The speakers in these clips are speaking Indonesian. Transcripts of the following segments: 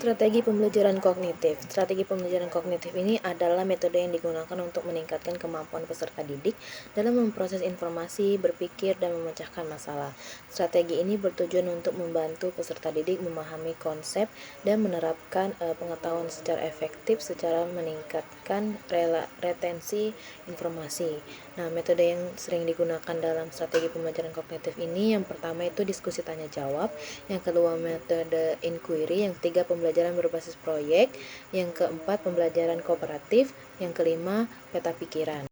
Strategi pembelajaran kognitif. Strategi pembelajaran kognitif ini adalah metode yang digunakan untuk meningkatkan kemampuan peserta didik dalam memproses informasi, berpikir, dan memecahkan masalah. Strategi ini bertujuan untuk membantu peserta didik memahami konsep dan menerapkan pengetahuan secara efektif secara meningkatkan retensi informasi. Nah, metode yang sering digunakan dalam strategi pembelajaran kognitif ini yang pertama itu diskusi tanya jawab, yang kedua metode inquiry, yang ketiga pembelajaran berbasis proyek, yang keempat pembelajaran kooperatif, yang kelima peta pikiran.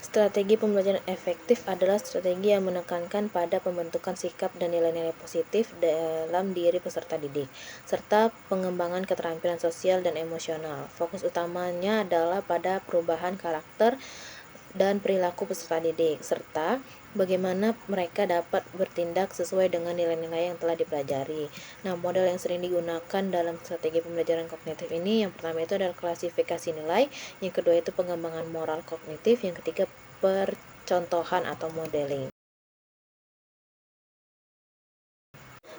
Strategi pembelajaran efektif adalah strategi yang menekankan pada pembentukan sikap dan nilai-nilai positif dalam diri peserta didik, serta pengembangan keterampilan sosial dan emosional. Fokus utamanya adalah pada perubahan karakter dan perilaku peserta didik, serta bagaimana mereka dapat bertindak sesuai dengan nilai-nilai yang telah dipelajari. Nah, model yang sering digunakan dalam strategi pembelajaran kognitif ini yang pertama itu adalah klasifikasi nilai, yang kedua itu pengembangan moral kognitif, yang ketiga percontohan atau modeling.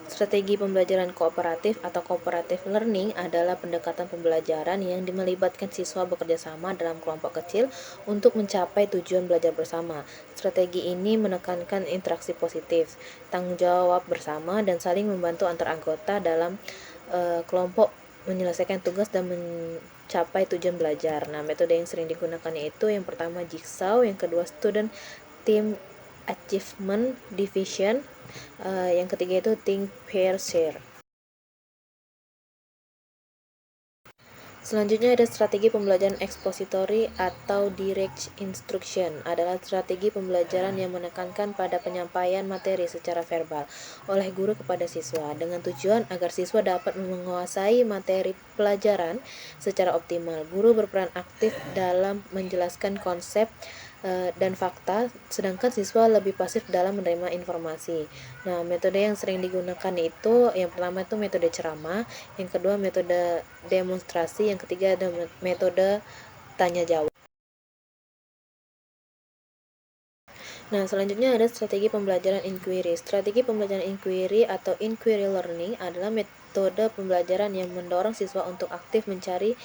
Strategi pembelajaran kooperatif atau cooperative learning adalah pendekatan pembelajaran yang melibatkan siswa bekerja sama dalam kelompok kecil untuk mencapai tujuan belajar bersama. Strategi ini menekankan interaksi positif, tanggung jawab bersama, dan saling membantu antar anggota dalam kelompok menyelesaikan tugas dan mencapai tujuan belajar. Nah, metode yang sering digunakan yaitu yang pertama Jigsaw, yang kedua Student Team Achievement Division, yang ketiga itu Think, Pair, Share. Selanjutnya ada strategi pembelajaran expository atau direct instruction. Adalah strategi pembelajaran yang menekankan pada penyampaian materi secara verbal oleh guru kepada siswa dengan tujuan agar siswa dapat menguasai materi pelajaran secara optimal. Guru berperan aktif dalam menjelaskan konsep dan fakta, sedangkan siswa lebih pasif dalam menerima informasi. Nah, metode yang sering digunakan itu yang pertama itu metode ceramah, yang kedua metode demonstrasi, yang ketiga ada metode tanya jawab. Nah, selanjutnya ada strategi pembelajaran inquiry. Strategi pembelajaran inquiry atau inquiry learning adalah metode pembelajaran yang mendorong siswa untuk aktif mencari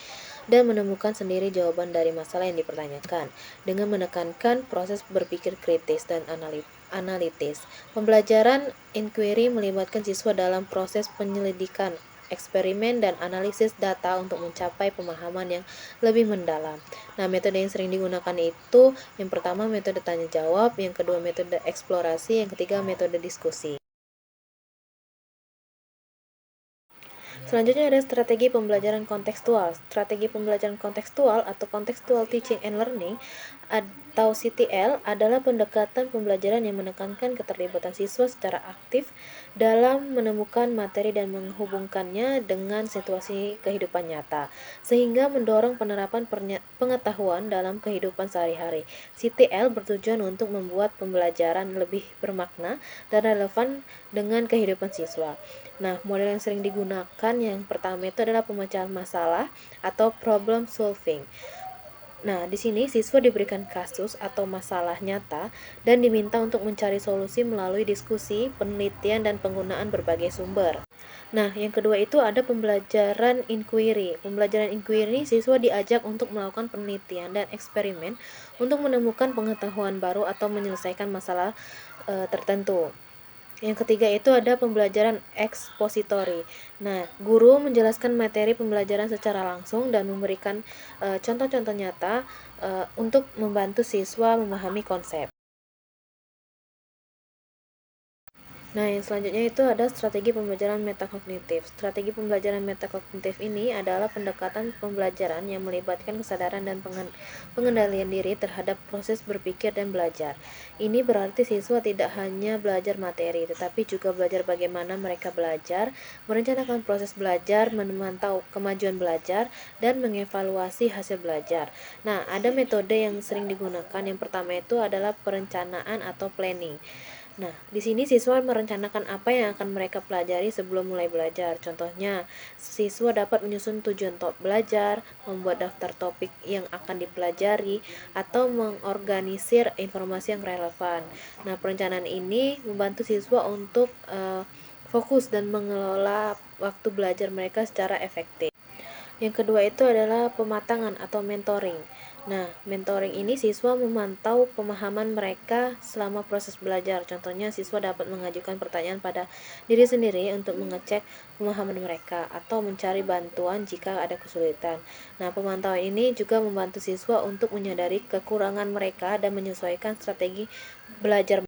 dan menemukan sendiri jawaban dari masalah yang dipertanyakan dengan menekankan proses berpikir kritis dan analitis. Pembelajaran inquiry melibatkan siswa dalam proses penyelidikan, eksperimen, dan analisis data untuk mencapai pemahaman yang lebih mendalam. Nah, metode yang sering digunakan itu yang pertama metode tanya jawab, yang kedua metode eksplorasi, yang ketiga metode diskusi. Selanjutnya ada strategi pembelajaran kontekstual. Strategi pembelajaran kontekstual atau Contextual Teaching and Learning atau CTL adalah pendekatan pembelajaran yang menekankan keterlibatan siswa secara aktif dalam menemukan materi dan menghubungkannya dengan situasi kehidupan nyata, sehingga mendorong penerapan pengetahuan dalam kehidupan sehari-hari. CTL bertujuan untuk membuat pembelajaran lebih bermakna dan relevan dengan kehidupan siswa. Nah, model yang sering digunakan yang pertama itu adalah pemecahan masalah atau problem solving. Nah, di sini siswa diberikan kasus atau masalah nyata dan diminta untuk mencari solusi melalui diskusi, penelitian, dan penggunaan berbagai sumber. Nah, yang kedua itu ada pembelajaran inquiry. Pembelajaran inquiry, siswa diajak untuk melakukan penelitian dan eksperimen untuk menemukan pengetahuan baru atau menyelesaikan masalah tertentu. Yang ketiga itu ada pembelajaran expository. Nah, guru menjelaskan materi pembelajaran secara langsung dan memberikan contoh-contoh nyata untuk membantu siswa memahami konsep. Nah, yang selanjutnya itu ada strategi pembelajaran metakognitif. Strategi pembelajaran metakognitif ini adalah pendekatan pembelajaran yang melibatkan kesadaran dan pengendalian diri terhadap proses berpikir dan belajar. Ini berarti siswa tidak hanya belajar materi, tetapi juga belajar bagaimana mereka belajar, merencanakan proses belajar, memantau kemajuan belajar, dan mengevaluasi hasil belajar. Nah, ada metode yang sering digunakan. Yang pertama itu adalah perencanaan atau planning. Nah, di sini siswa merencanakan apa yang akan mereka pelajari sebelum mulai belajar. Contohnya, siswa dapat menyusun tujuan belajar, membuat daftar topik yang akan dipelajari, atau mengorganisir informasi yang relevan. Nah, perencanaan ini membantu siswa untuk fokus dan mengelola waktu belajar mereka secara efektif. Yang kedua itu adalah pematangan atau mentoring. Nah, mentoring ini siswa memantau pemahaman mereka selama proses belajar. Contohnya, siswa dapat mengajukan pertanyaan pada diri sendiri untuk mengecek pemahaman mereka atau mencari bantuan jika ada kesulitan. Nah, pemantauan ini juga membantu siswa untuk menyadari kekurangan mereka dan menyesuaikan strategi belajar.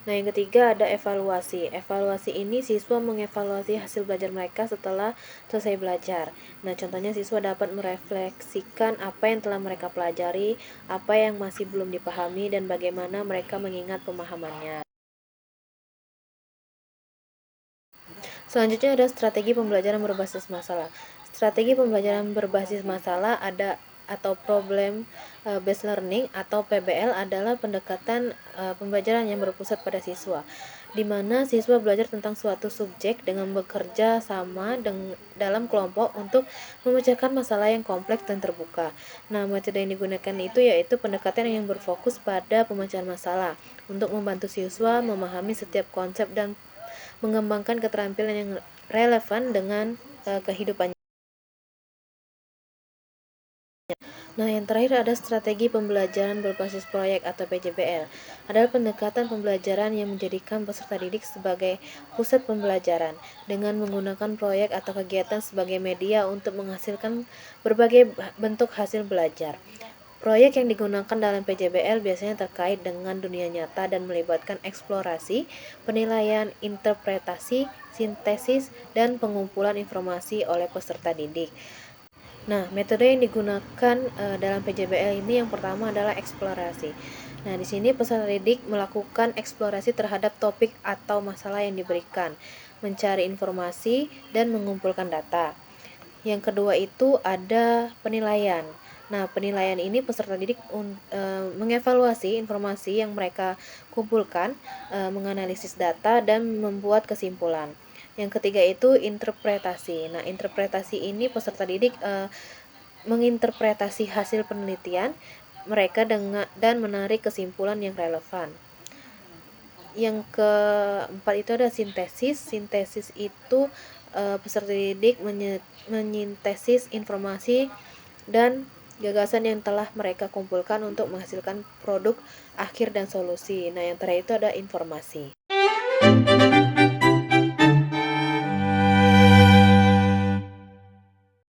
Nah, yang ketiga ada evaluasi. Evaluasi ini siswa mengevaluasi hasil belajar mereka setelah selesai belajar. Nah, contohnya siswa dapat merefleksikan apa yang telah mereka pelajari, apa yang masih belum dipahami, dan bagaimana mereka mengingat pemahamannya. Selanjutnya ada strategi pembelajaran berbasis masalah. Strategi pembelajaran berbasis masalah ada atau problem based learning atau PBL adalah pendekatan pembelajaran yang berpusat pada siswa, di mana siswa belajar tentang suatu subjek dengan bekerja sama dalam kelompok untuk memecahkan masalah yang kompleks dan terbuka. Nah, metode yang digunakan itu yaitu pendekatan yang berfokus pada pemecahan masalah untuk membantu siswa memahami setiap konsep dan mengembangkan keterampilan yang relevan dengan kehidupannya. Nah, yang terakhir ada strategi pembelajaran berbasis proyek atau PJBL. Adalah pendekatan pembelajaran yang menjadikan peserta didik sebagai pusat pembelajaran dengan menggunakan proyek atau kegiatan sebagai media untuk menghasilkan berbagai bentuk hasil belajar. Proyek yang digunakan dalam PJBL biasanya terkait dengan dunia nyata dan melibatkan eksplorasi, penilaian, interpretasi, sintesis, dan pengumpulan informasi oleh peserta didik. Nah, metode yang digunakan dalam PJBL ini yang pertama adalah eksplorasi. Nah, di sini peserta didik melakukan eksplorasi terhadap topik atau masalah yang diberikan, mencari informasi, dan mengumpulkan data. Yang kedua itu ada penilaian. Nah, penilaian ini peserta didik mengevaluasi informasi yang mereka kumpulkan, menganalisis data, dan membuat kesimpulan. Yang ketiga itu interpretasi. Nah, interpretasi ini peserta didik menginterpretasi hasil penelitian mereka dan menarik kesimpulan yang relevan. Yang keempat itu ada sintesis. Sintesis itu peserta didik menyintesis informasi dan gagasan yang telah mereka kumpulkan untuk menghasilkan produk akhir dan solusi. Nah, yang terakhir itu ada informasi.